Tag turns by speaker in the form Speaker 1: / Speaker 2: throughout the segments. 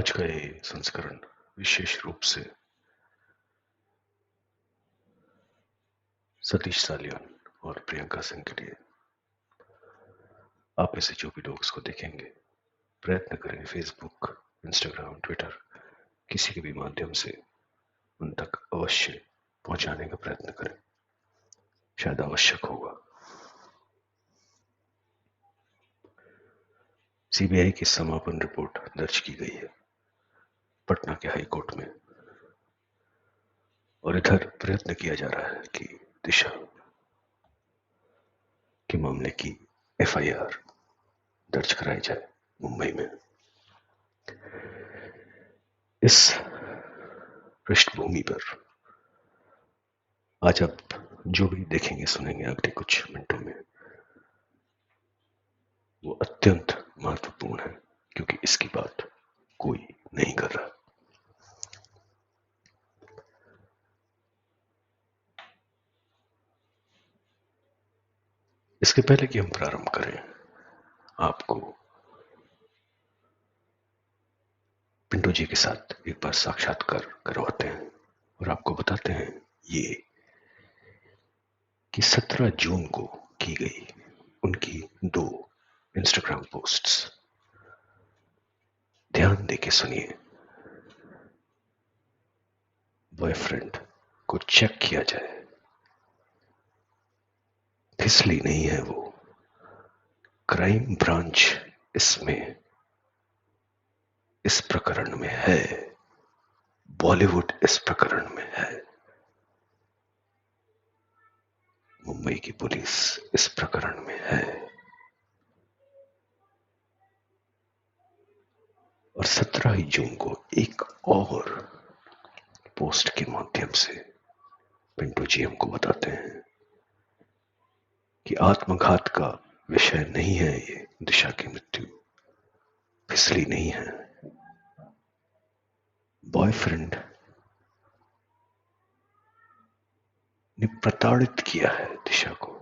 Speaker 1: आज का ये संस्करण विशेष रूप से सतीश सालियान और प्रियंका सिंह के लिए। आप में से जो भी लोग इसको देखेंगे, प्रयत्न करें फेसबुक, इंस्टाग्राम, ट्विटर, किसी के भी माध्यम से उन तक अवश्य पहुंचाने का प्रयत्न करें। शायद आवश्यक होगा। सीबीआई की समापन रिपोर्ट दर्ज की गई है पटना के हाई कोर्ट में, और इधर प्रयत्न किया जा रहा है कि दिशा के मामले की एफआईआर दर्ज कराई जाए मुंबई में। इस पृष्ठभूमि पर आज आप जो भी देखेंगे सुनेंगे अगले कुछ मिनटों में, वो अत्यंत महत्वपूर्ण है, क्योंकि इसकी बात कोई नहीं कर रहा। इसके पहले कि हम प्रारंभ करें, आपको पिंटू जी के साथ एक बार साक्षात्कार करवाते हैं और आपको बताते हैं ये कि 17 जून को की गई उनकी 2 इंस्टाग्राम पोस्ट्स। ध्यान देके सुनिए। बॉयफ्रेंड को चेक किया जाए, फिसली नहीं है वो। क्राइम ब्रांच इसमें इस प्रकरण में है, बॉलीवुड इस प्रकरण में है, मुंबई की पुलिस इस प्रकरण में है। और 17 ही जून को एक और पोस्ट के माध्यम से पिंटू जी हमको बताते हैं कि आत्मघात का विषय नहीं है ये दिशा की मृत्यु, फिसली नहीं है। बॉयफ्रेंड ने प्रताड़ित किया है दिशा को।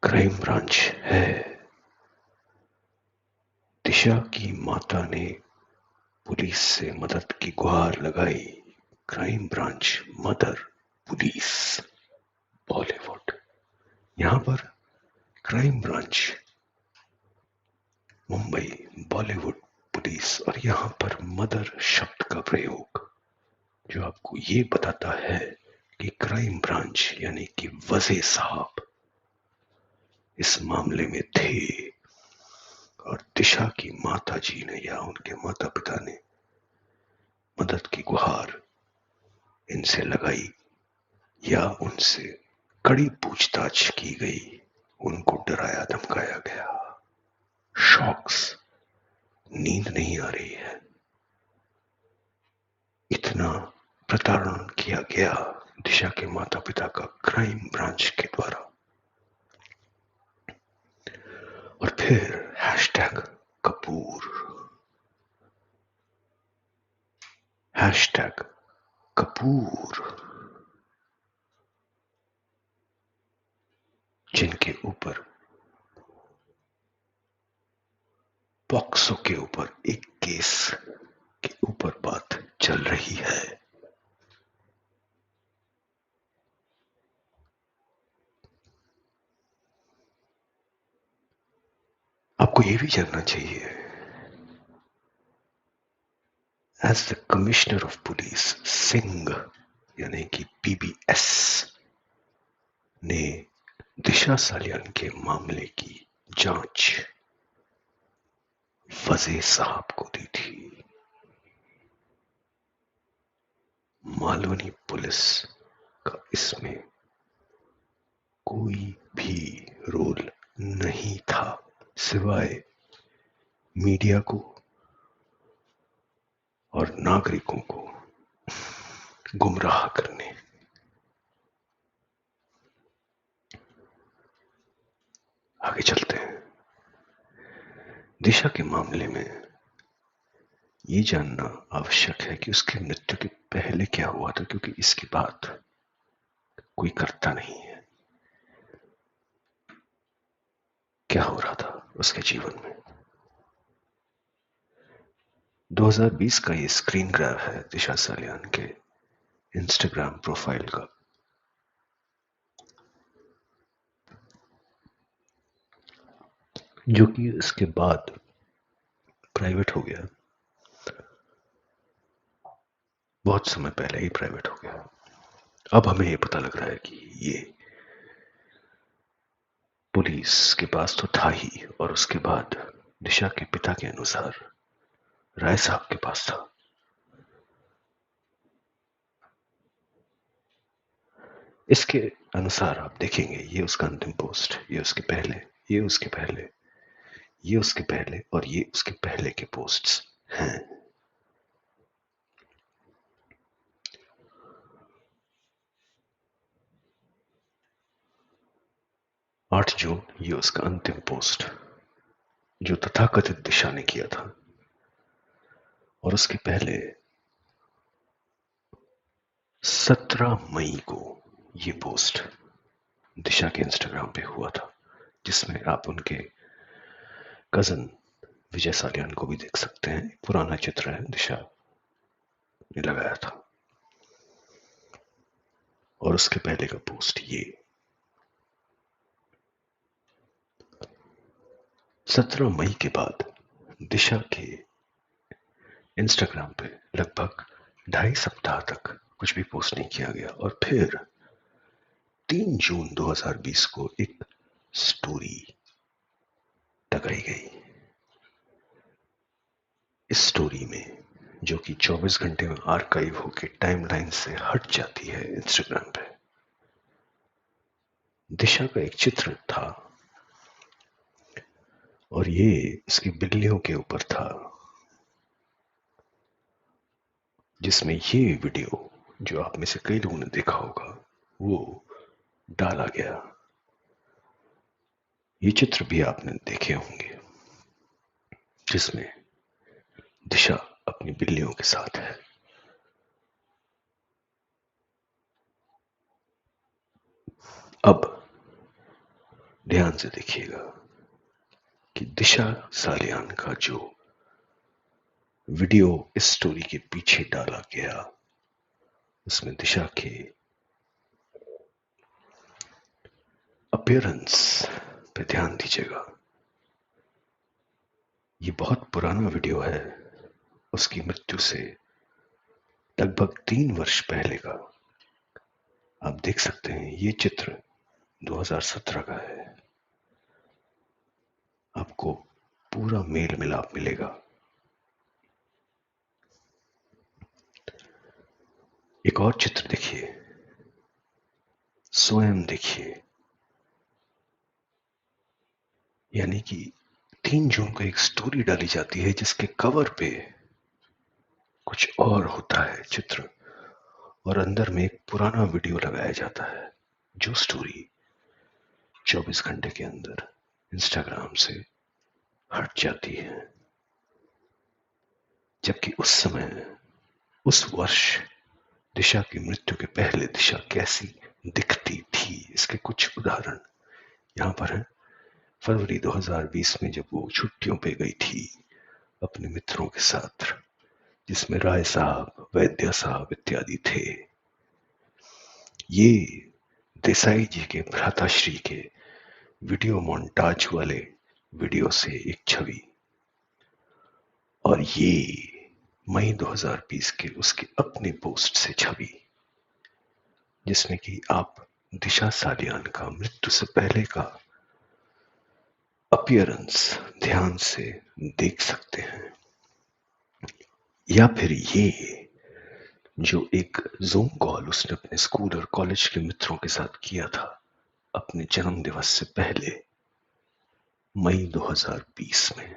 Speaker 1: क्राइम ब्रांच है। दिशा की माता ने पुलिस से मदद की गुहार लगाई। Crime branch, mother, police, Bollywood. यहां पर crime branch, Mumbai, Bollywood, police, और यहां पर मदर शब्द का प्रयोग जो आपको ये बताता है कि क्राइम ब्रांच यानी कि वज़े साहब इस मामले में थे, और दिशा की माता जी ने या उनके माता पिता ने मदद की गुहार इनसे लगाई या उनसे कड़ी पूछताछ की गई, उनको डराया धमकाया गया। शॉक्स, नींद नहीं आ रही है, इतना प्रताड़न किया गया दिशा के माता पिता का क्राइम ब्रांच के द्वारा। और फिर हैशटैग कपूर, हैशटैग कपूर, जिनके ऊपर पॉक्सो के ऊपर एक केस के ऊपर बात चल रही है। आपको यह भी जानना चाहिए, as the commissioner of police, Singh यानी कि पीबीएस ने दिशा सालियान के मामले की जांच वज़े साहब को दी थी। मालवनी पुलिस का इसमें कोई भी रोल नहीं था, सिवाय मीडिया को और नागरिकों को गुमराह करने। आगे चलते हैं। दिशा के मामले में ये जानना आवश्यक है कि उसकी मृत्यु के पहले क्या हुआ था, क्योंकि इसकी बात कोई करता नहीं है। क्या हो रहा था? उसके जीवन में। 2020 का ये स्क्रीन ग्रैब है दिशा सालियान के इंस्टाग्राम प्रोफाइल का, जो कि इसके बाद प्राइवेट हो गया। बहुत समय पहले ही प्राइवेट हो गया। अब हमें ये पता लग रहा है कि ये पुलिस के पास तो था ही, और उसके बाद दिशा के पिता के अनुसार राय साहब के पास था। इसके अनुसार आप देखेंगे, ये उसका अंतिम पोस्ट, ये उसके पहले, ये उसके पहले, ये उसके पहले और ये उसके पहले के पोस्ट्स हैं। 8 जून ये उसका अंतिम पोस्ट जो तथाकथित दिशा ने किया था, और उसके पहले 17 मई को ये पोस्ट दिशा के इंस्टाग्राम पे हुआ था, जिसमें आप उनके कजन विजय सालियान को भी देख सकते हैं। पुराना चित्र है, दिशा ने लगाया था। और उसके पहले का पोस्ट ये 17 मई के बाद दिशा के इंस्टाग्राम पे लगभग 2.5 सप्ताह तक कुछ भी पोस्ट नहीं किया गया, और फिर 3 जून 2020 को एक स्टोरी टकराई गई। इस स्टोरी में, जो कि 24 घंटे में आर्काइव होकर टाइमलाइन से हट जाती है इंस्टाग्राम पे, दिशा का एक चित्र था, और ये उसकी बिल्लियों के ऊपर था, जिसमें ये वीडियो जो आप में से कई लोगों ने देखा होगा वो डाला गया। ये चित्र भी आपने देखे होंगे, जिसमें दिशा अपनी बिल्लियों के साथ है। अब ध्यान से देखिएगा कि दिशा सालियान का जो वीडियो इस स्टोरी के पीछे डाला गया, उसमें दिशा के अपीयरेंस पे ध्यान दीजिएगा। ये बहुत पुराना वीडियो है, उसकी मृत्यु से लगभग 3 वर्ष पहले का। आप देख सकते हैं ये चित्र 2017 का है। आपको पूरा मेल मिलाप मिलेगा। एक और चित्र देखिए, स्वयं देखिए, यानी कि 3 जून को एक स्टोरी डाली जाती है जिसके कवर पे कुछ और होता है चित्र, और अंदर में एक पुराना वीडियो लगाया जाता है, जो स्टोरी 24 घंटे के अंदर इंस्टाग्राम से हट जाती है। जबकि उस समय, उस वर्ष दिशा की मृत्यु के पहले दिशा कैसी दिखती थी, इसके कुछ उदाहरण यहां पर हैं। फरवरी 2020 में जब वो छुट्टियों पे गई थी अपने मित्रों के साथ, जिसमें राय साहब, वैद्य साहब इत्यादि थे। ये देसाई जी के भ्राताश्री के वीडियो मोन्टाज वाले वीडियो से एक छवि, और ये मई 2020 के उसके अपने पोस्ट से छवि, जिसमें कि आप दिशा सालियान का मृत्यु से पहले का अपीयरेंस ध्यान से देख सकते हैं। या फिर ये जो एक जूम कॉल उसने अपने स्कूल और कॉलेज के मित्रों के साथ किया था अपने जन्म दिवस से पहले, मई 2020 में,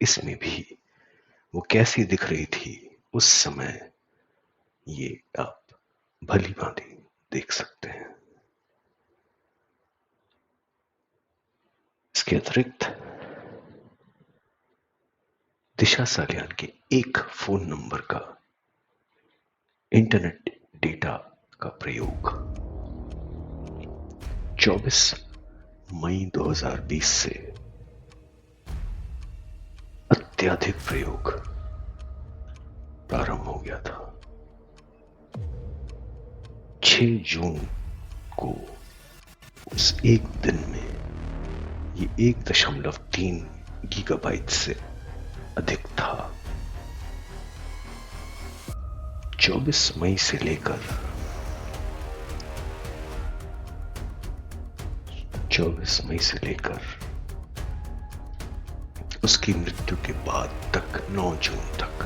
Speaker 1: इसमें भी वो कैसी दिख रही थी उस समय, ये आप भली भांति देख सकते हैं। इसके अतिरिक्त दिशा सालियान के एक फोन नंबर का इंटरनेट डेटा का प्रयोग 24 मई 2020 से अत्यधिक प्रयोग प्रारंभ हो गया था। 6 जून को उस एक दिन में ये 1.3 गीगाबाइट से अधिक था। 24 मई से लेकर 24 मई से लेकर उसकी मृत्यु के बाद तक 9 जून तक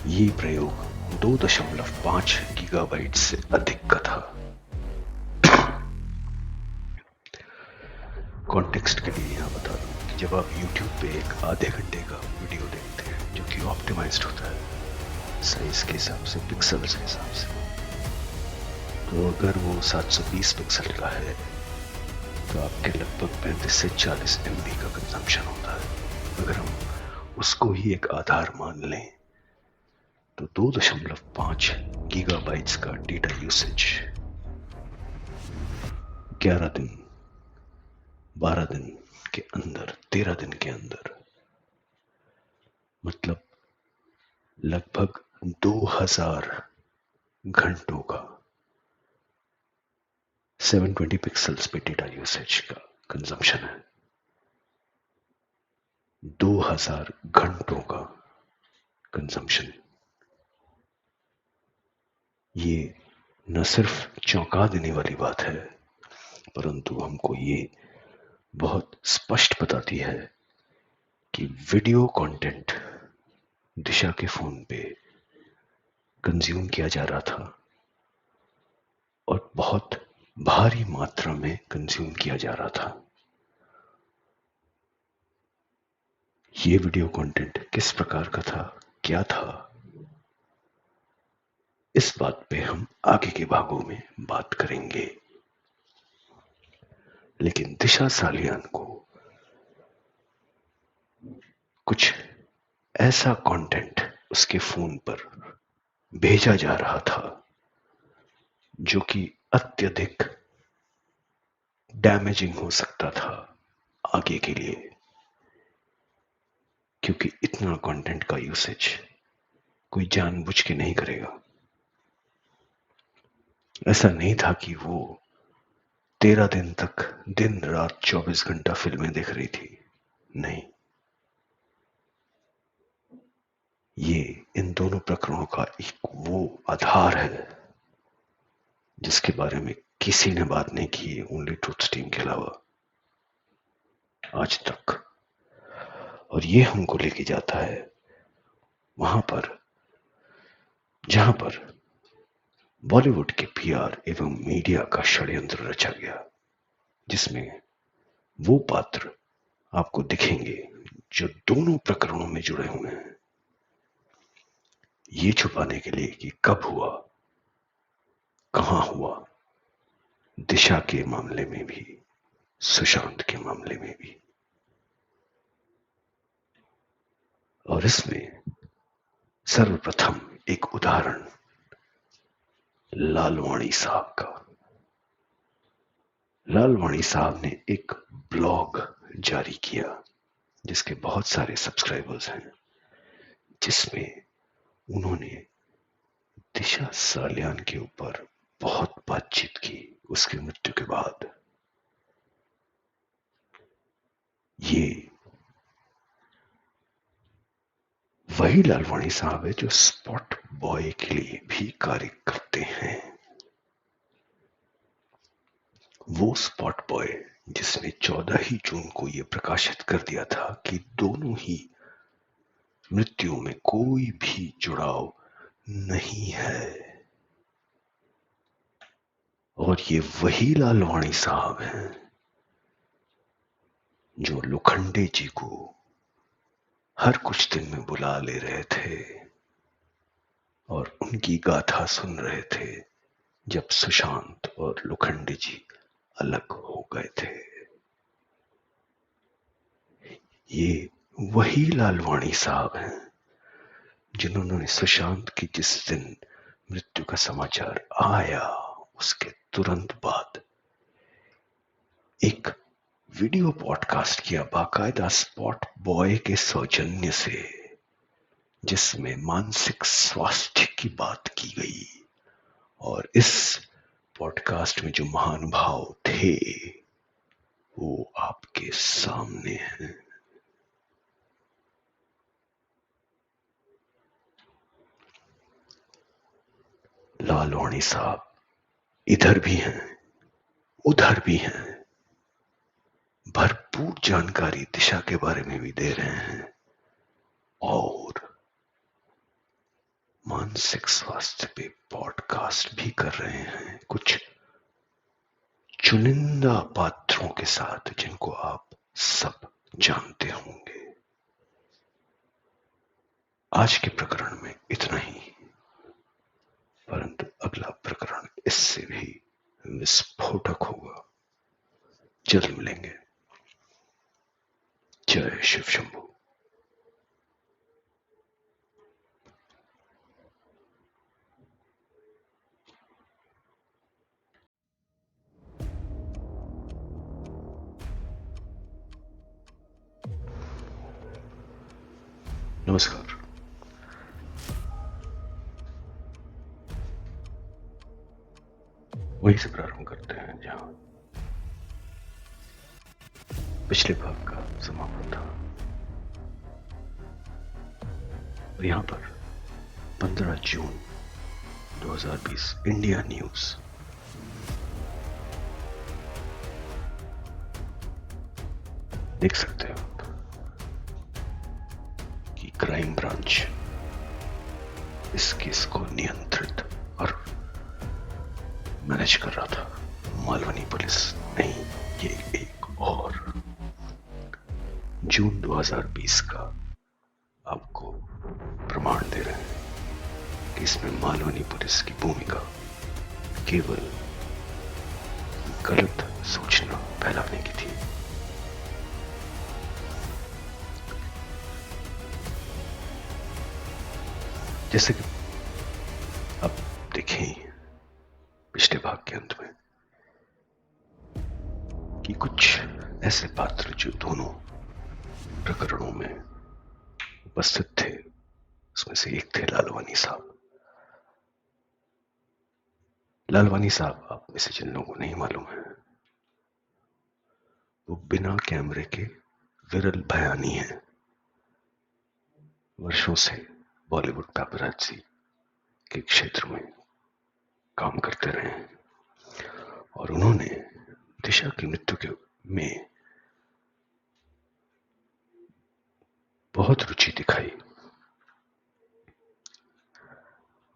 Speaker 1: ये प्रयोग 2.5 गीगाबाइट से अधिक का था। कॉन्टेक्स्ट के लिए यहां बता दूं कि जब आप YouTube पे एक आधे घंटे का वीडियो देखते हैं जो कि ऑप्टिमाइज्ड होता है साइज के हिसाब से, पिक्सल्स के हिसाब से, तो अगर वो 720 पिक्सल का है तो आपके लगभग 35 से 40 MB का कंजम्पशन होता है। अगर हम उसको ही एक आधार मान लें तो 2.5 गीगाबाइट्स का डेटा यूसेज 11 दिन, 12 दिन के अंदर, 13 दिन के अंदर, मतलब लगभग 2000 घंटों का 720 पिक्सल्स पे डेटा यूसेज का कंजम्पशन है। 2000 घंटों का कंजम्पशन। ये न सिर्फ चौंका देने वाली बात है, परंतु हमको ये बहुत स्पष्ट बताती है कि वीडियो कंटेंट दिशा के फोन पे कंज्यूम किया जा रहा था और बहुत भारी मात्रा में कंज्यूम किया जा रहा था। ये वीडियो कंटेंट किस प्रकार का था, क्या था, इस बात पे हम आगे के भागों में बात करेंगे। लेकिन दिशा सालियान को कुछ ऐसा कंटेंट उसके फोन पर भेजा जा रहा था जो कि अत्यधिक डैमेजिंग हो सकता था आगे के लिए, क्योंकि इतना कंटेंट का यूसेज कोई जानबूझ के नहीं करेगा। ऐसा नहीं था कि वो 13 दिन तक दिन रात 24 घंटा फिल्में देख रही थी, नहीं। ये इन दोनों प्रकरणों का एक वो आधार है जिसके बारे में किसी ने बात नहीं की, ओनली ट्रुथ टीम के अलावा आज तक। और ये हमको लेके जाता है वहां पर जहां पर बॉलीवुड के PR एवं मीडिया का षड्यंत्र रचा गया, जिसमें वो पात्र आपको दिखेंगे जो दोनों प्रकरणों में जुड़े हुए हैं, ये छुपाने के लिए कि कब हुआ, कहां हुआ, दिशा के मामले में भी, सुशांत के मामले में भी। और इसमें सर्वप्रथम एक उदाहरण लालवाणी साहब का। लालवाणी साहब ने एक ब्लॉग जारी किया जिसके बहुत सारे सब्सक्राइबर्स हैं, जिसमें उन्होंने दिशा सालियान के ऊपर बहुत बातचीत की उसकी मृत्यु के बाद। ये वही लालवाणी साहब है जो स्पॉट बॉय के लिए भी कार्य करते हैं। वो स्पॉट बॉय जिसने 14 ही जून को यह प्रकाशित कर दिया था कि दोनों ही मृत्यु में कोई भी जुड़ाव नहीं है। और ये वही लालवाणी साहब हैं जो लोखंडे जी को हर कुछ दिन में बुला ले रहे थे और उनकी गाथा सुन रहे थे जब सुशांत और लोखंडे जी अलग हो गए थे। ये वही लालवाणी साहब हैं जिन्होंने सुशांत की जिस दिन मृत्यु का समाचार आया उसके तुरंत बाद एक वीडियो पॉडकास्ट किया बाकायदा स्पॉट बॉय के सौजन्य से, जिसमें मानसिक स्वास्थ्य की बात की गई। और इस पॉडकास्ट में जो महानुभाव थे वो आपके सामने हैं। लालवाणी साहब इधर भी हैं, उधर भी हैं, भरपूर जानकारी दिशा के बारे में भी दे रहे हैं और मानसिक स्वास्थ्य पे पॉडकास्ट भी कर रहे हैं, कुछ चुनिंदा पात्रों के साथ जिनको आप सब जानते होंगे। आज के प्रकरण में इतना ही, परंतु अगला प्रकरण इससे भी विस्फोटक होगा। जल्द मिलेंगे। जय शिव शंभू। नमस्कार। वहीं से प्रारंभ करते हैं जहां पिछले भाग का समापन था। और यहां पर 15 जून 2020 इंडिया न्यूज। देख सकते हैं आप कि क्राइम ब्रांच इस केस को नियंत्रित और मैनेज कर रहा था। मालवनी पुलिस नहीं, ये एक और जून 2020 का आपको प्रमाण दे रहे हैं कि इसमें मालवनी पुलिस की भूमिका केवल गलत सूचना फैलाने की थी। जैसे कि अब देखें पिछले भाग के अंत में कि कुछ ऐसे पात्र जो दोनों प्रकरणों में उपस्थित थे, उसमें से एक थे लालवानी साहब। लालवानी साहब आप में से जिन लोगों को नहीं मालूम है, वो बिना कैमरे के विरल बयानी है। वर्षों से बॉलीवुड पैपराज़ी के क्षेत्र में काम करते रहे हैं और उन्होंने दिशा की मृत्यु में बहुत रुचि दिखाई।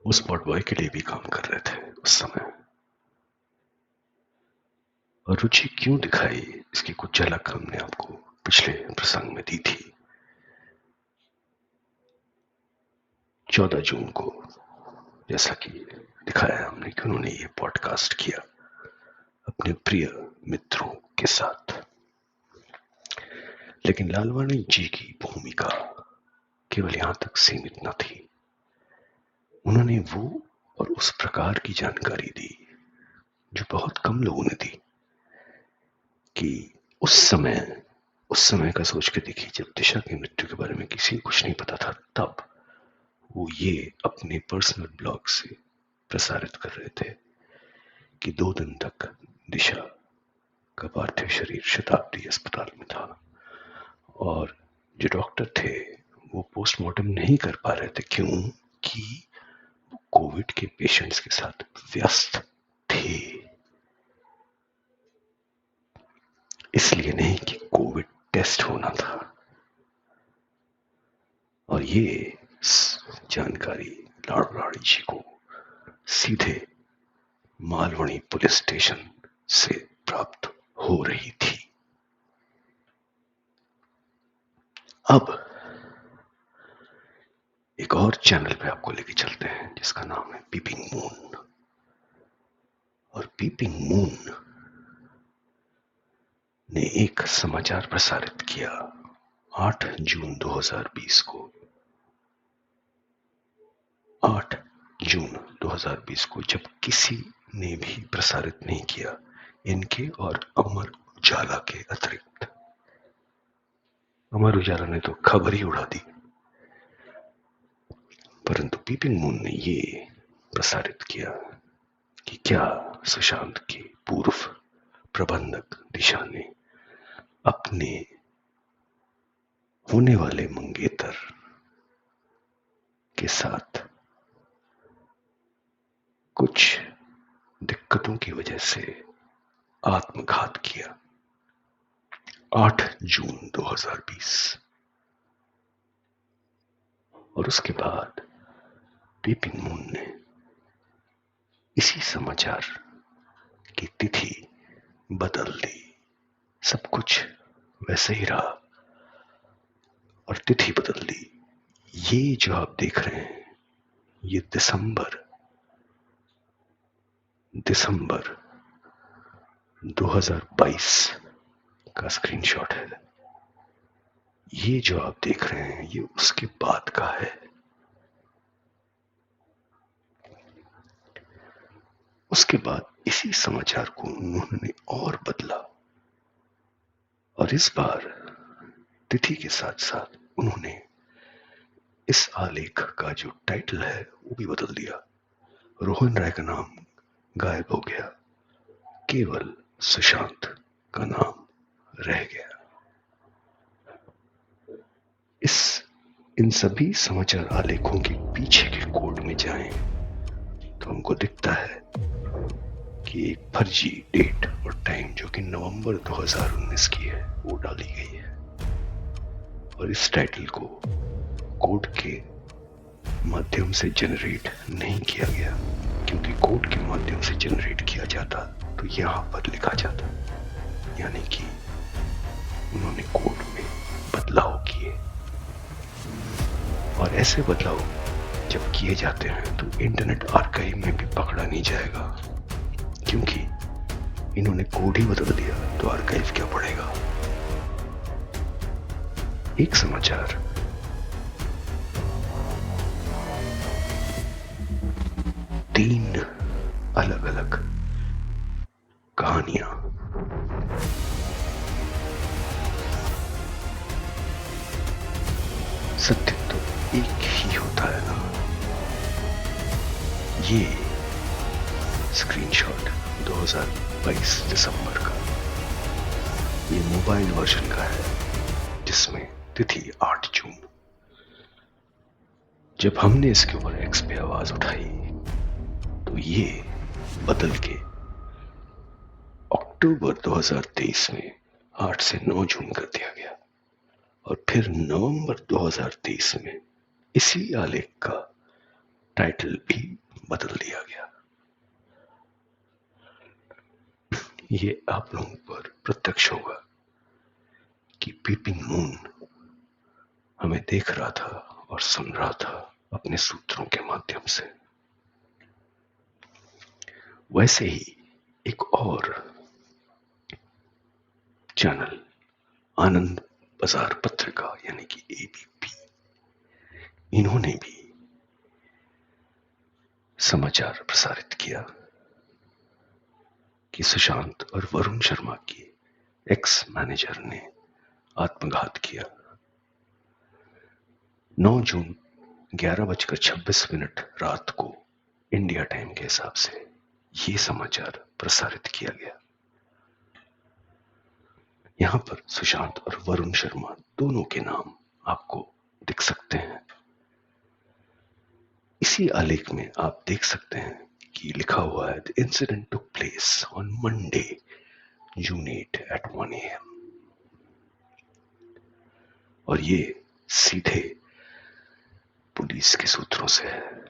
Speaker 1: उस स्पॉट बॉय के लिए भी काम कर रहे थे उस समय। और रुचि क्यों दिखाई, इसकी कुछ झलक हमने आपको पिछले प्रसंग में दी थी। 14 जून को जैसा कि दिखाया हमने कि उन्होंने ये पॉडकास्ट किया अपने प्रिय मित्रों के साथ। लेकिन लालवानी जी की भूमिका केवल यहां तक सीमित न थी। उन्होंने वो और उस प्रकार की जानकारी दी जो बहुत कम लोगों ने दी कि उस समय का सोच के देखिए, जब दिशा की मृत्यु के बारे में किसी को कुछ नहीं पता था, तब वो ये अपने पर्सनल ब्लॉग से प्रसारित कर रहे थे कि 2 दिन तक दिशा का पार्थिव शरीर शताब्दी अस्पताल में था और जो डॉक्टर थे वो पोस्टमार्टम नहीं कर पा रहे थे। क्यों? कि वो कोविड के पेशेंट्स के साथ व्यस्त थे। इसलिए नहीं कि कोविड टेस्ट होना था। और ये जानकारी लालवानी जी को सीधे मालवनी पुलिस स्टेशन से प्राप्त हो रही थी। अब एक और चैनल पे आपको लेके चलते हैं जिसका नाम है पीपिंग मून। और पीपिंग मून ने एक समाचार प्रसारित किया 8 जून 2020 को। 8 जून 2020 को, जब किसी ने भी प्रसारित नहीं किया इनके और अमर उजाला के अतिरिक्त। अमर उजाला ने तो खबर ही उड़ा दी, परंतु पीपिंग मून ने ये प्रसारित किया कि क्या सुशांत के पूर्व प्रबंधक दिशा ने अपने होने वाले मंगेतर के साथ कुछ दिक्कतों की वजह से आत्मघात किया। 8 जून 2020। और उसके बाद पीपिंग मून ने इसी समाचार की तिथि बदल दी। सब कुछ वैसे ही रहा और तिथि बदल दी। ये जो आप देख रहे हैं, ये दिसंबर 2022 का स्क्रीनशॉट है। ये जो आप देख रहे हैं, ये उसके बाद का है। उसके बाद इसी समाचार को उन्होंने और बदला और इस बार तिथि के साथ साथ उन्होंने इस आलेख का जो टाइटल है वो भी बदल दिया। रोहन राय का नाम गायब हो गया, केवल सुशांत का नाम रह गया। इन सभी समाचार आलेखों के पीछे के कोड में जाएं तो हमको दिखता है कि एक फर्जी डेट और टाइम जो कि नवंबर 2019 की है वो डाली गई है और इस टाइटल को कोड के माध्यम से जनरेट नहीं किया गया, क्योंकि कोड के माध्यम से जनरेट किया जाता तो यहां पर लिखा जाता, यानी कि उन्होंने कोड में बदलाव किए। और ऐसे बदलाव जब किए जाते हैं तो इंटरनेट आर्काइव में भी पकड़ा नहीं जाएगा, क्योंकि इन्होंने कोड ही बदल दिया तो आर्काइव क्या पड़ेगा। एक समाचार तीन अलग अलग कहानियां सत्य तो एक ही होता है ना। ये स्क्रीनशॉट 2022 दिसंबर का, ये मोबाइल वर्जन का है जिसमें तिथि 8 जून। जब हमने इसके ऊपर एक्स पे आवाज उठाई तो ये बदल के अक्टूबर 2023 में 8 से 9 जून कर दिया गया और फिर नवंबर 2023 में इसी आलेख का टाइटल भी बदल दिया गया। ये आप लोगों पर प्रत्यक्ष होगा कि पीपिंग मून हमें देख रहा था और सुन रहा था अपने सूत्रों के माध्यम से। वैसे ही एक और चैनल आनंद बाजार पत्रिका यानी कि एबीपी, इन्होंने भी समाचार प्रसारित किया कि सुशांत और वरुण शर्मा की एक्स मैनेजर ने आत्मघात किया। 9 जून 11:26 रात को इंडिया टाइम के हिसाब से ये समाचार प्रसारित किया गया। यहां पर सुशांत और वरुण शर्मा दोनों के नाम आपको दिख सकते हैं। इसी आलेख में आप देख सकते हैं कि लिखा हुआ है, the incident took place on Monday June 8 at 1 AM। और ये सीधे पुलिस के सूत्रों से है।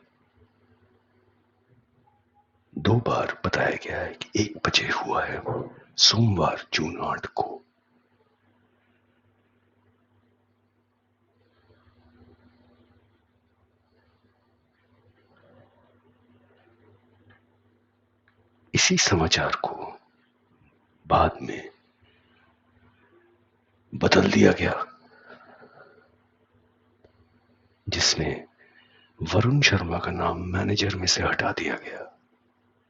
Speaker 1: 2 बार बताया गया है कि 1 बजे हुआ है, सोमवार जून 8 को। इसी समाचार को बाद में बदल दिया गया, जिसमें वरुण शर्मा का नाम मैनेजर में से हटा दिया गया,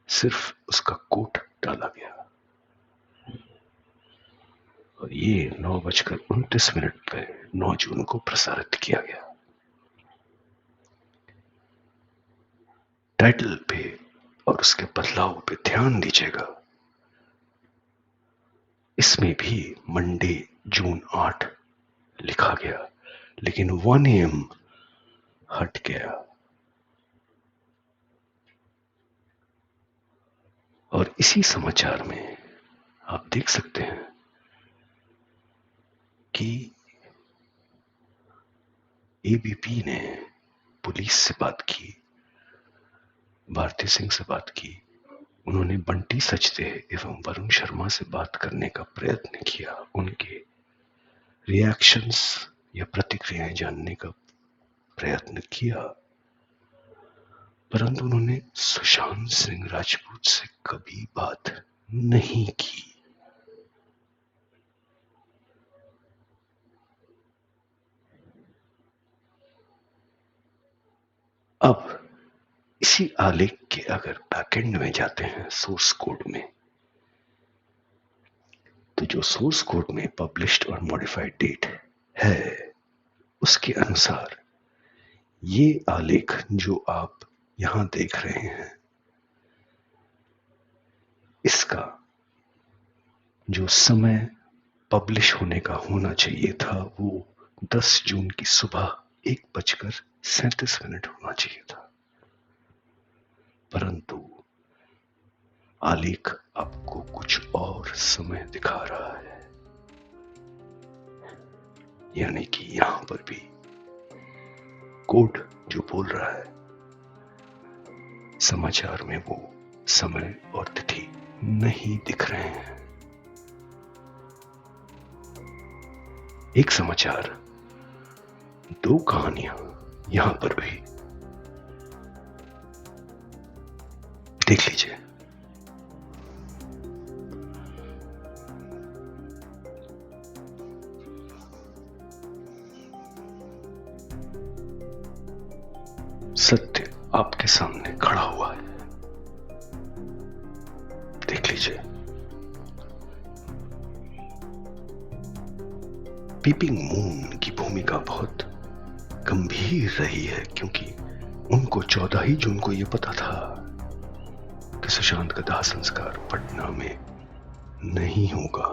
Speaker 1: सिर्फ उसका कोट डाला गया। और ये 9:29 पे 9 जून को प्रसारित किया गया। टाइटल पे और उसके बदलाव पे ध्यान दीजिएगा। इसमें भी मंडे जून 8 लिखा गया, लेकिन 1 AM हट गया। और इसी समाचार में आप देख सकते हैं कि एबीपी ने पुलिस से बात की, भारती सिंह से बात की, उन्होंने बंटी सचदेव एवं वरुण शर्मा से बात करने का प्रयत्न किया, उनके रिएक्शंस या प्रतिक्रियाएं जानने का प्रयत्न किया, परंतु उन्होंने सुशांत सिंह राजपूत से कभी बात नहीं की। अब इसी आलेख के अगर बैकएंड में जाते हैं सोर्स कोड में, तो जो सोर्स कोड में पब्लिश्ड और मॉडिफाइड डेट है, उसके अनुसार ये आलेख जो आप यहां देख रहे हैं, इसका जो समय पब्लिश होने का होना चाहिए था वो 10 जून की सुबह 1:37 होना चाहिए था, परंतु आलेख आपको कुछ और समय दिखा रहा है। यानी कि यहां पर भी कोड जो बोल रहा है, समाचार में वो समय और तिथि नहीं दिख रहे हैं। एक समाचार, दो कहानियां यहां पर भी देख लीजिए। सत्य आपके सामने खड़ा हुआ है, देख लीजिए। पीपिंग मून की भूमिका बहुत गंभीर रही है, क्योंकि उनको 14 जून को यह पता था कि सुशांत का दाह संस्कार पटना में नहीं होगा।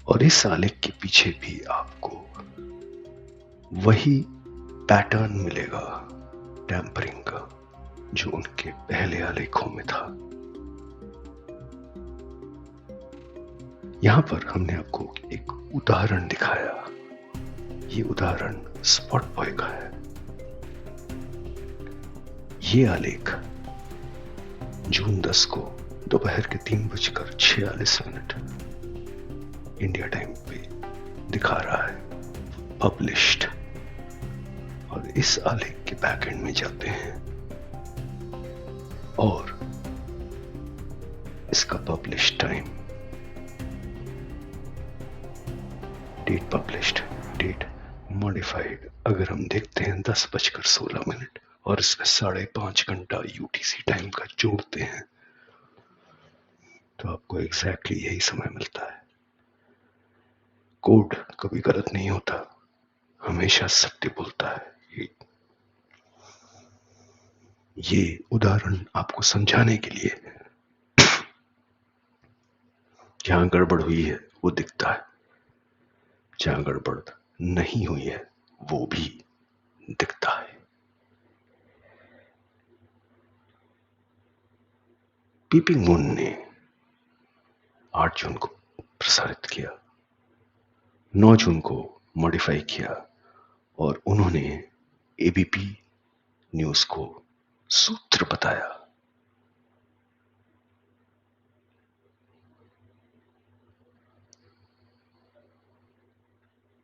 Speaker 1: और इस आलेख के पीछे भी आपको वही पैटर्न मिलेगा टैंपरिंग का जो उनके पहले आलेखों में था। यहां पर हमने आपको एक उदाहरण दिखाया। ये उदाहरण स्पॉट बॉय का है। ये आलेख जून 10 को दोपहर के 3:46 इंडिया टाइम पे दिखा रहा है, पब्लिश्ड। और इस आलेख के बैकएंड में जाते हैं और इसका publish time, date published, date modified, अगर हम देखते हैं 10:16 और इसमें 5.5 घंटा यूटीसी टाइम का जोड़ते हैं तो आपको एग्जैक्टली यही समय मिलता है। कोड कभी गलत नहीं होता, हमेशा सत्य बोलता है। ये उदाहरण आपको समझाने के लिए जहां गड़बड़ हुई है वो दिखता है, जहां गड़बड़ नहीं हुई है वो भी दिखता है। पीपिंग मून ने 8 जून को प्रसारित किया, 9 जून को मॉडिफाई किया और उन्होंने एबीपी न्यूज को सूत्र बताया।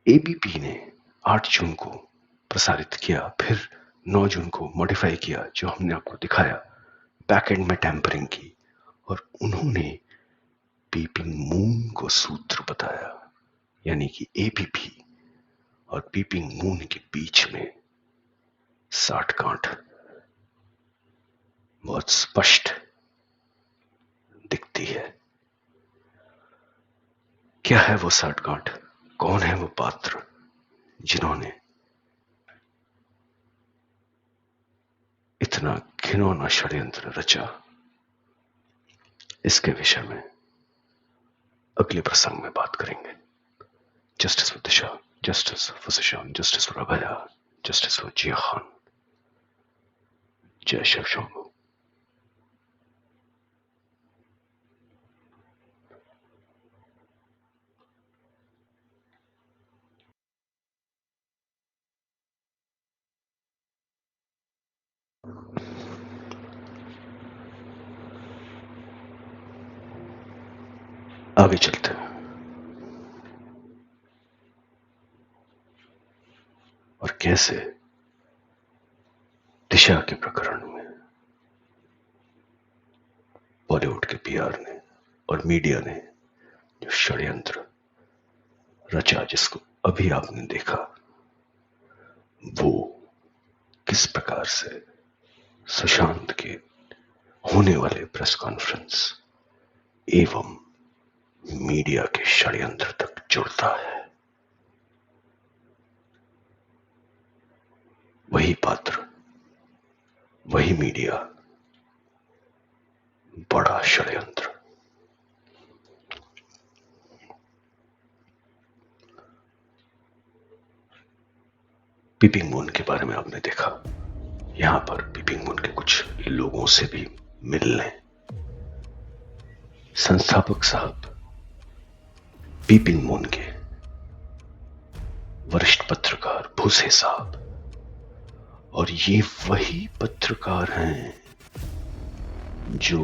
Speaker 1: एबीपी ने 8 जून को प्रसारित किया, फिर 9 जून को मॉडिफाई किया, जो हमने आपको दिखाया, बैकएंड में टैंपरिंग की, और उन्होंने पीपिंग मून को सूत्र बताया। यानी कि एबीपी और पीपिंग मून के बीच में साठगांठ बहुत स्पष्ट दिखती है। क्या है वो साठगांठ? कौन है वो पात्र जिन्होंने इतना घिनौना षड्यंत्र रचा? इसके विषय में अगले प्रसंग में बात करेंगे। Justice for Disha, justice for Sushant, justice for Abhaya, justice for Jiya Khan. जय शिव शंभू। आगे चलते हैं और कैसे दिशा के प्रकरण में बॉलीवुड के पीआर ने और मीडिया ने जो षड्यंत्र रचा, जिसको अभी आपने देखा, वो किस प्रकार से सुशांत के होने वाले प्रेस कॉन्फ्रेंस एवं मीडिया के षड्यंत्र तक जुड़ता है। वही पात्र, वही मीडिया, बड़ा षड्यंत्र। पीपिंग मून के बारे में आपने देखा। यहां पर पीपिंग मून के कुछ लोगों से भी मिलने संस्थापक साहब पीपिंग मून के वरिष्ठ पत्रकार भूसे साहब, और ये वही पत्रकार हैं जो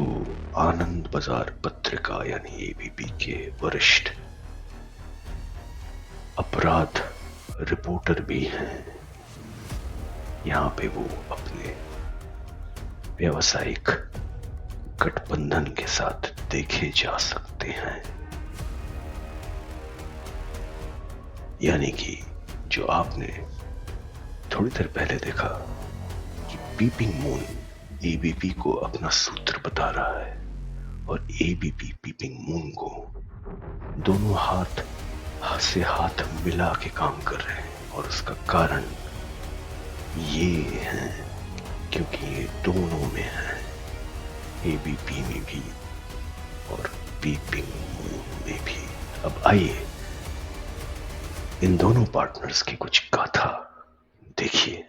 Speaker 1: आनंद बाजार पत्रिका यानी एबीपी के वरिष्ठ अपराध रिपोर्टर भी हैं। यहां पे वो अपने व्यावसायिक गठबंधन के साथ देखे जा सकते हैं। यानी कि जो आपने थोड़ी देर पहले देखा कि पीपिंग मून एबीपी को अपना सूत्र बता रहा है और एबीपी पीपिंग मून को, दोनों हाथ से हाथ मिला के काम कर रहे हैं। और उसका कारण ये है क्योंकि ये दोनों में है, एबीपी में भी और पीपिंग मून में भी। अब आइए इन दोनों पार्टनर्स की कुछ गाथा देखिए।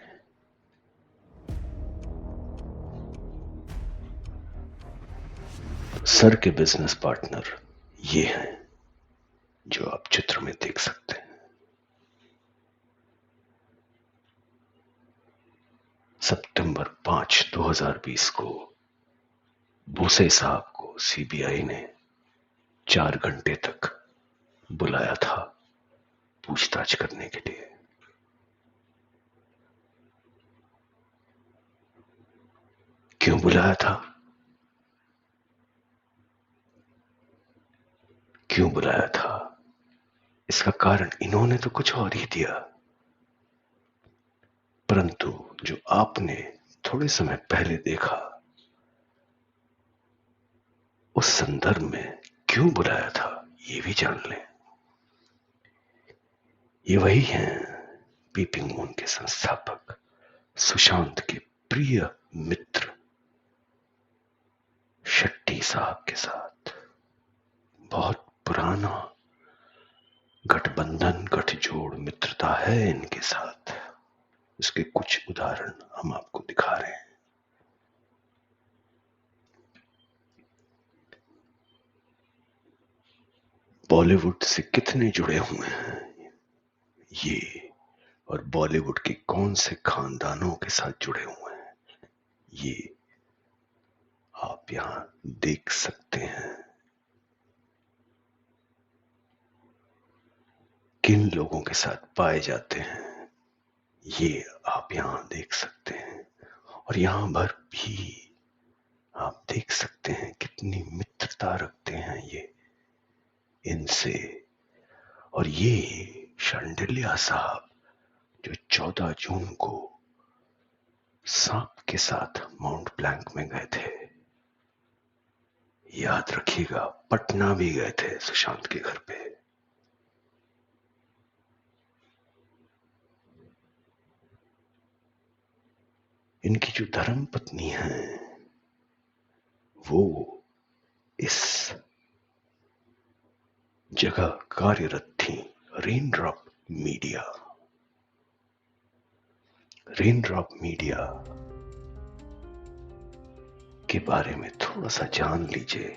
Speaker 1: सर के बिजनेस पार्टनर ये हैं जो आप चित्र में देख सकते हैं। सितंबर 5, 2020 को भूसे साहब को सीबीआई ने 4 घंटे तक बुलाया था पूछताछ करने के लिए। क्यों बुलाया था? क्यों बुलाया था? इसका कारण इन्होंने तो कुछ और ही दिया, परंतु जो आपने थोड़े समय पहले देखा, उस संदर्भ में क्यों बुलाया था ये भी जान लें। ये वही हैं पीपिंग मून के संस्थापक सुशांत के प्रिय मित्र शेट्टी साहब के साथ बहुत पुराना गठबंधन, गठजोड़, मित्रता है इनके साथ। इसके कुछ उदाहरण हम आपको दिखा रहे हैं। बॉलीवुड से कितने जुड़े हुए हैं ये, और बॉलीवुड के कौन से खानदानों के साथ जुड़े हुए हैं ये आप यहां देख सकते हैं। किन लोगों के साथ पाए जाते हैं ये आप यहां देख सकते हैं। और यहां पर भी आप देख सकते हैं कितनी मित्रता रखते हैं ये इनसे। और ये शांडिल्या साहब जो 14 जून को सांप के साथ माउंट ब्लैंक में गए थे, याद रखिएगा, पटना भी गए थे सुशांत के घर पे। इनकी जो धर्म पत्नी है वो इस जगह कार्यरत थी। Raindrop media. रेनड्रॉप मीडिया के बारे में थोड़ा सा जान लीजिए।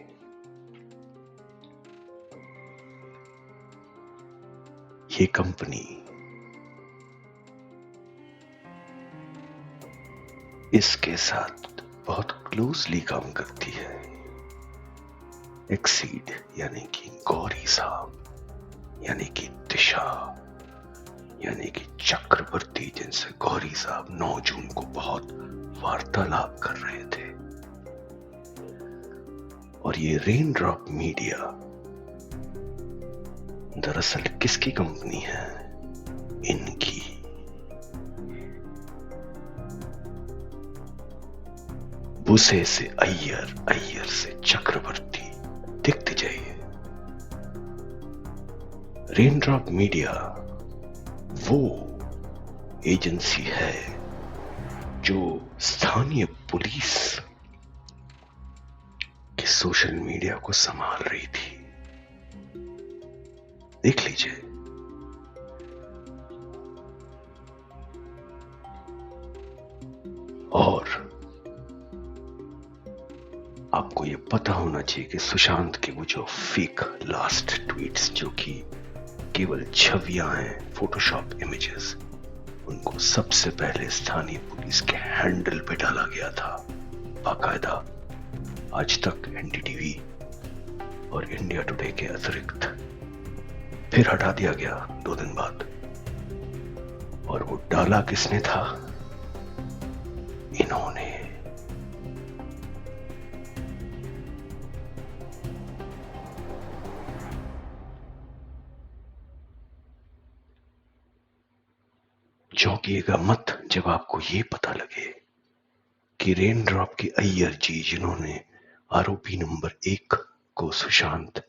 Speaker 1: ये कंपनी इसके साथ बहुत क्लोजली काम करती है। एक्सीड यानी कि गौरी साहब, यानी कि दिशा, यानी कि चक्रवर्ती, जिनसे गौरी साहब 9 जून को बहुत वार्तालाप कर रहे थे। और ये रेनड्रॉप मीडिया दरअसल किसकी कंपनी है? इनकी। बुसे से अय्यर, अय्यर से चक्रवर्ती। देखते जाइए। रेनड्रॉप मीडिया वो एजेंसी है जो स्थानीय पुलिस के सोशल मीडिया को संभाल रही थी। देख लीजिए। और आपको यह पता होना चाहिए कि सुशांत के वो जो फेक लास्ट ट्वीट्स, जो कि केवल छवियां हैं, फोटोशॉप इमेजेस, उनको सबसे पहले स्थानीय पुलिस के हैंडल पे डाला गया था बाकायदा। आज तक एनडीटीवी और इंडिया टुडे के अतिरिक्त फिर हटा दिया गया 2 दिन बाद। और वो डाला किसने था? इन्होंने। चौंकिएगा मत जब आपको ये पता लगे कि रेनड्रॉप के अय्यर जी, जिन्होंने आरोपी नंबर 1 को सुशांत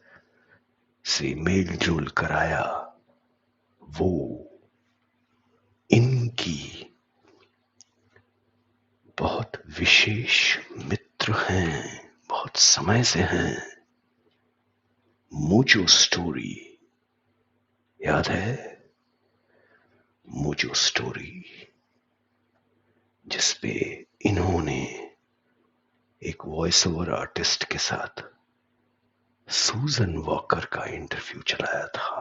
Speaker 1: से मेल जोल कराया, वो इनकी बहुत विशेष मित्र हैं, बहुत समय से हैं। मोजो स्टोरी याद है? मोजो स्टोरी, जिसपे इन्होंने एक वॉइस ओवर आर्टिस्ट के साथ सूजन वॉकर का इंटरव्यू चलाया था।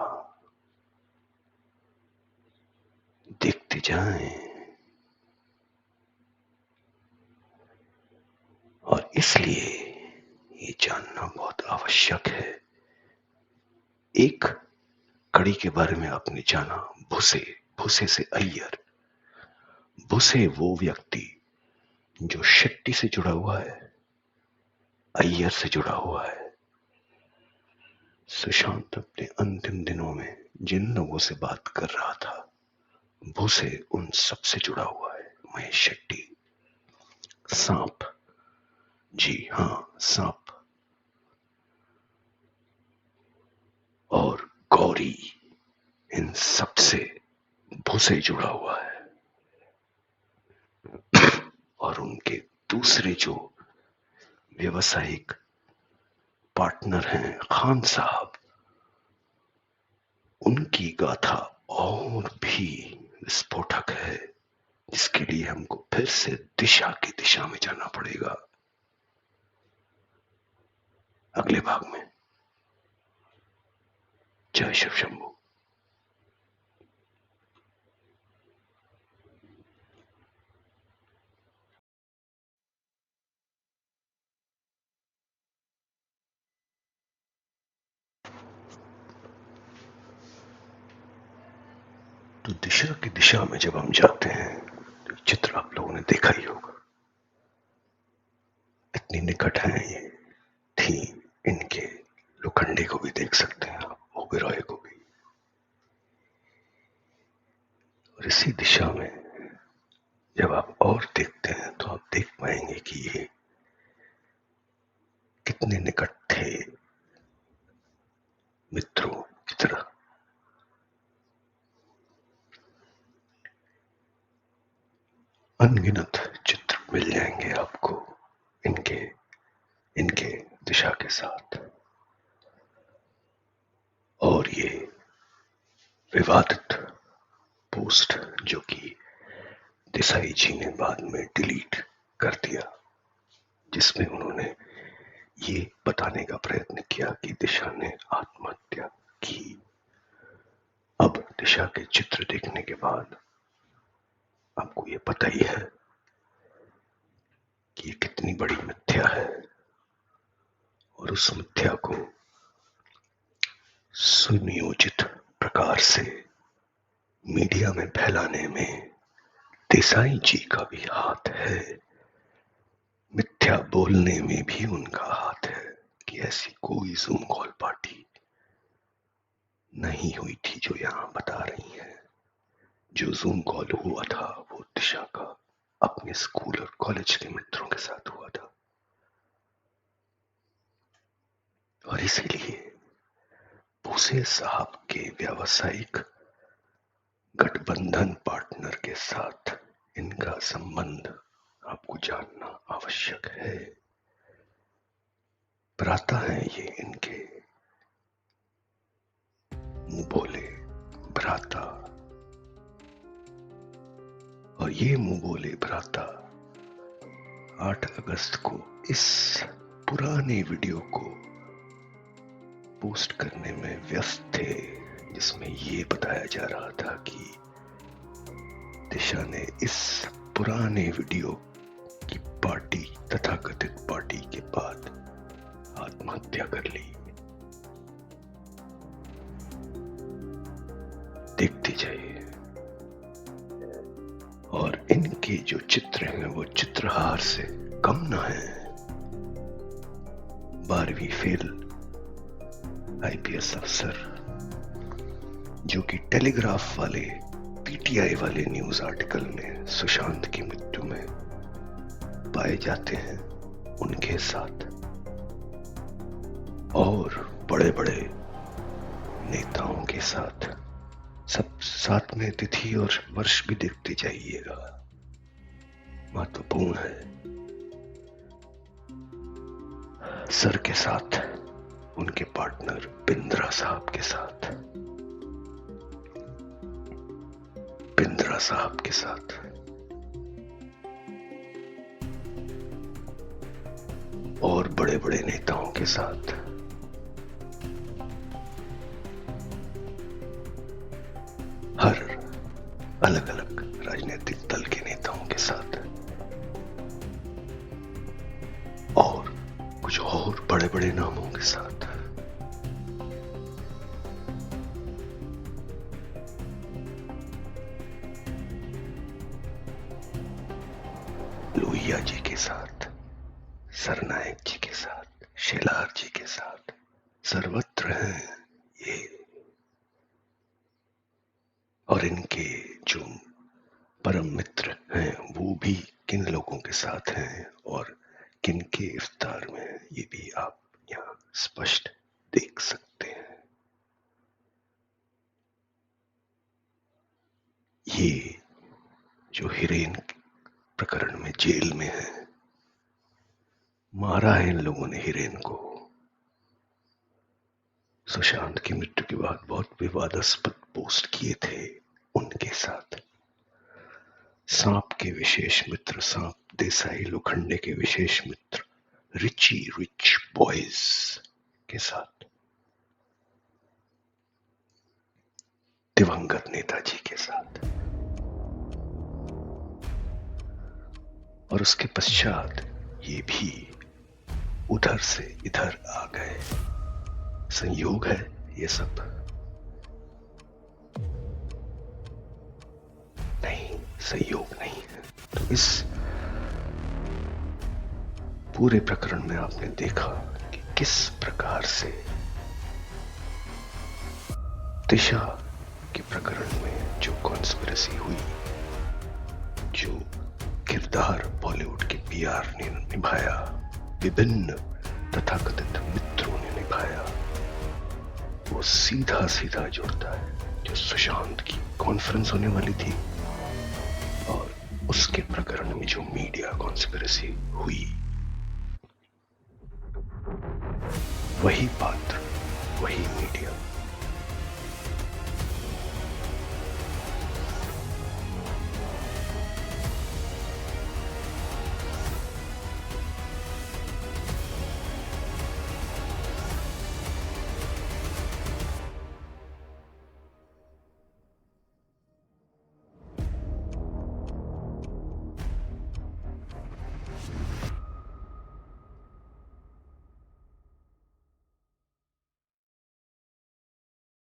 Speaker 1: देखते जाएं। और इसलिए ये जानना बहुत आवश्यक है। एक कड़ी के बारे में आपने जाना, भूसे, भूसे से अय्यर। भूसे वो व्यक्ति जो शेट्टी से जुड़ा हुआ है, अय्यर से जुड़ा हुआ है। सुशांत अपने अंतिम दिनों में जिन लोगों से बात कर रहा था, भूसे उन सब से जुड़ा हुआ है। महेश शेट्टी, सांप, जी हां सांप, और गौरी, इन सब से भूसे जुड़ा हुआ है। और उनके दूसरे जो व्यवसायिक पार्टनर हैं, खान साहब, उनकी गाथा और भी विस्फोटक है, जिसके लिए हमको फिर से दिशा की दिशा में जाना पड़ेगा अगले भाग में। जय शिव शंभू। तो दिशा की दिशा में जब हम जाते हैं तो चित्र आप लोगों ने देखा ही होगा। इतनी निकट है ये थी, इनके लोखंडे को भी देख सकते हैं आप, ओबेरॉय को भी। और इसी दिशा में जब आप और देखते हैं तो आप देख पाएंगे कि ये कितने निकट थे मित्रों की तरह। अनगिनत चित्र मिल जाएंगे आपको इनके इनके दिशा के साथ। और ये विवादित पोस्ट जो कि देसाई जी ने बाद में डिलीट कर दिया, जिसमें उन्होंने ये बताने का प्रयत्न किया कि दिशा ने आत्महत्या की। अब दिशा के चित्र देखने के बाद आपको ये पता ही है कि ये कितनी बड़ी मिथ्या है, और उस मिथ्या को सुनियोजित प्रकार से मीडिया में फैलाने में देसाई जी का भी हाथ है, मिथ्या बोलने में भी उनका हाथ है कि ऐसी कोई जूम कॉल पार्टी नहीं हुई थी जो यहां बता रही है। जो जूम कॉल हुआ था वो दिशा का अपने स्कूल और कॉलेज के मित्रों के साथ हुआ था, और इसीलिए भूसे साहब के व्यावसायिक गठबंधन पार्टनर के साथ इनका संबंध आपको जानना आवश्यक है। भ्राता है ये इनके, मुंह बोले भ्राता, और ये मुंह बोले भ्राता 8 अगस्त को इस पुराने वीडियो को पोस्ट करने में व्यस्त थे, जिसमें ये बताया जा रहा था कि दिशा ने इस पुराने वीडियो की पार्टी, तथाकथित पार्टी के बाद आत्महत्या कर ली। देखते जाइए। और इनके जो चित्र हैं वो चित्रहार से कम ना है। 12वीं फेल आईपीएस अफसर जो कि टेलीग्राफ वाले, पीटीआई वाले न्यूज आर्टिकल में सुशांत की मृत्यु में पाए जाते हैं, उनके साथ और बड़े बड़े नेताओं के साथ, सब साथ में तिथि और वर्ष भी देखते जाइएगा, महत्वपूर्ण है। सर के साथ उनके पार्टनर बिंद्रा साहब के साथ, बिंद्रा साहब के साथ और बड़े बड़े नेताओं के साथ, हर अलग अलग राजनीतिक दल के नेताओं के साथ, और कुछ और बड़े बड़े नामों के साथ। लोहिया जी के साथ, सरनायक जी के साथ, शेलार जी के साथ, सर्वत्र हैं ये। और इनके जो परम मित्र हैं वो भी किन लोगों के साथ हैं और किन के इफ्तार में, ये भी आप यहाँ स्पष्ट देख सकते हैं। ये जो हिरेन प्रकरण में जेल में है, मारा है इन लोगों ने हिरेन को। सुशांत की मृत्यु के बाद बहुत विवादास्पद पोस्ट किए थे उनके साथ। सांप के विशेष मित्र, सांप देसाई लोखंडे के विशेष मित्र रिची रिच बॉयज के साथ, दिवंगत नेताजी के साथ, और उसके पश्चात ये भी उधर से इधर आ गए। संयोग है ये सब? नहीं, संयोग नहीं है। तो इस पूरे प्रकरण में आपने देखा कि किस प्रकार से दिशा के प्रकरण में जो कॉन्स्पिरेसी हुई, जो किरदार बॉलीवुड के पीआर ने निभाया, विभिन्न तथाकथित मित्रों ने निभाया, वो सीधा सीधा जुड़ता है जो सुशांत की कॉन्फ्रेंस होने वाली थी और उसके प्रकरण में जो मीडिया कॉन्स्पिरेसी हुई, वही पात्र, वही मीडिया